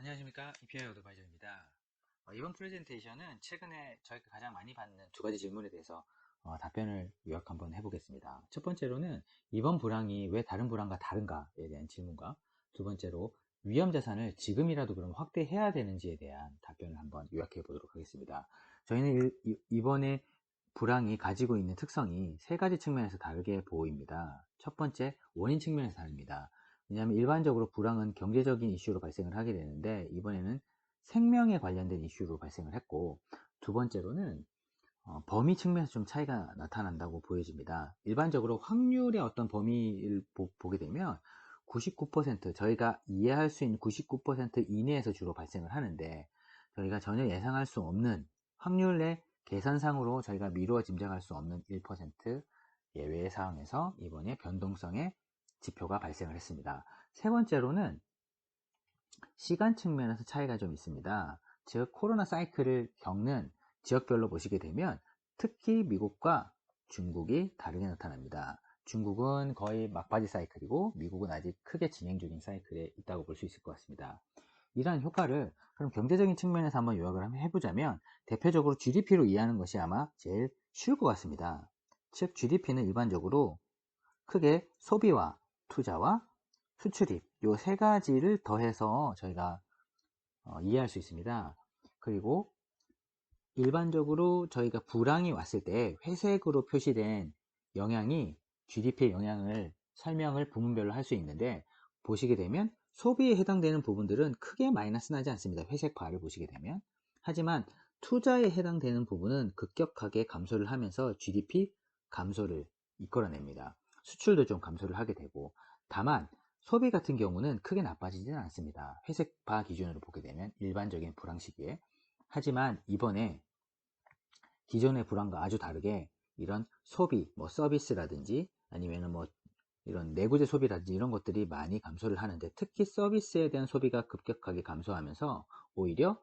안녕하십니까. 이피아 어드바이저입니다. 이번 프레젠테이션은 최근에 저희가 가장 많이 받는 두 가지 질문에 대해서 답변을 요약 한번 해보겠습니다. 첫 번째로는 이번 불황이 왜 다른 불황과 다른가에 대한 질문과, 두 번째로 위험자산을 지금이라도 그럼 확대해야 되는지에 대한 답변을 한번 요약해 보도록 하겠습니다. 저희는 이번에 불황이 가지고 있는 특성이 세 가지 측면에서 다르게 보입니다. 첫 번째, 원인 측면에서 다릅니다. 왜냐하면 일반적으로 불황은 경제적인 이슈로 발생을 하게 되는데, 이번에는 생명에 관련된 이슈로 발생을 했고, 두 번째로는 범위 측면에서 좀 차이가 나타난다고 보여집니다. 일반적으로 확률의 어떤 범위를 보게 되면 99%, 저희가 이해할 수 있는 99% 이내에서 주로 발생을 하는데, 저희가 전혀 예상할 수 없는 확률의 계산상으로 저희가 미루어 짐작할 수 없는 1% 예외의 사항에서 이번에 변동성의 지표가 발생을 했습니다. 세 번째로는 시간 측면에서 차이가 좀 있습니다. 즉, 코로나 사이클을 겪는 지역별로 보시게 되면 특히 미국과 중국이 다르게 나타납니다. 중국은 거의 막바지 사이클이고, 미국은 아직 크게 진행 중인 사이클에 있다고 볼 수 있을 것 같습니다. 이러한 효과를 그럼 경제적인 측면에서 한번 요약을 해보자면, 대표적으로 GDP로 이해하는 것이 아마 제일 쉬울 것 같습니다. 즉, GDP는 일반적으로 크게 소비와 투자와 수출입, 요 세 가지를 더해서 저희가 이해할 수 있습니다. 그리고 일반적으로 저희가 불황이 왔을 때 회색으로 표시된 영향이 GDP의 영향을 설명을 부문별로 할 수 있는데, 보시게 되면 소비에 해당되는 부분들은 크게 마이너스 나지 않습니다. 회색 바를 보시게 되면. 하지만 투자에 해당되는 부분은 급격하게 감소를 하면서 GDP 감소를 이끌어냅니다. 수출도 좀 감소를 하게 되고, 다만 소비 같은 경우는 크게 나빠지지는 않습니다. 회색 바 기준으로 보게 되면 일반적인 불황 시기에. 하지만 이번에 기존의 불황과 아주 다르게 이런 소비, 서비스라든지 아니면 이런 내구재 소비라든지 이런 것들이 많이 감소를 하는데, 특히 서비스에 대한 소비가 급격하게 감소하면서 오히려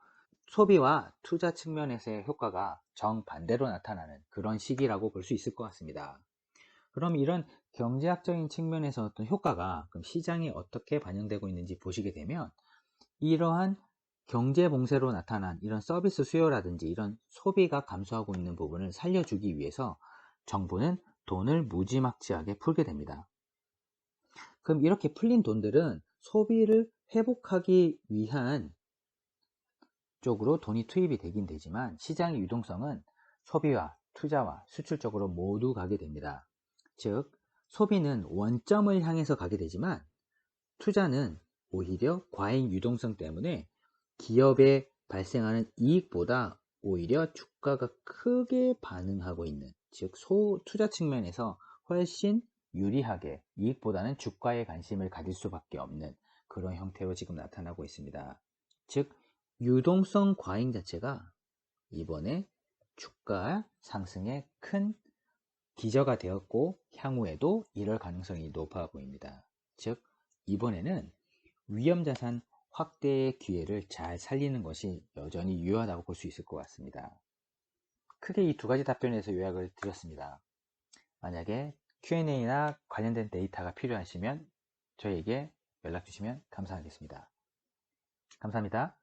소비와 투자 측면에서의 효과가 정반대로 나타나는 그런 시기라고 볼 수 있을 것 같습니다. 그럼 이런 경제학적인 측면에서 어떤 효과가 그럼 시장에 어떻게 반영되고 있는지 보시게 되면, 이러한 경제 봉쇄로 나타난 이런 서비스 수요라든지 이런 소비가 감소하고 있는 부분을 살려주기 위해서 정부는 돈을 무지막지하게 풀게 됩니다. 그럼 이렇게 풀린 돈들은 소비를 회복하기 위한 쪽으로 돈이 투입이 되긴 되지만, 시장의 유동성은 소비와 투자와 수출 쪽으로 모두 가게 됩니다. 즉, 소비는 원점을 향해서 가게 되지만 투자는 오히려 과잉 유동성 때문에 기업에 발생하는 이익보다 오히려 주가가 크게 반응하고 있는, 즉 투자 측면에서 훨씬 유리하게 이익보다는 주가에 관심을 가질 수밖에 없는 그런 형태로 지금 나타나고 있습니다. 즉, 유동성 과잉 자체가 이번에 주가 상승에 큰 기저가 되었고, 향후에도 이럴 가능성이 높아 보입니다. 즉, 이번에는 위험자산 확대의 기회를 잘 살리는 것이 여전히 유효하다고 볼 수 있을 것 같습니다. 크게 이 두 가지 답변에서 요약을 드렸습니다. 만약에 Q&A나 관련된 데이터가 필요하시면 저희에게 연락 주시면 감사하겠습니다. 감사합니다.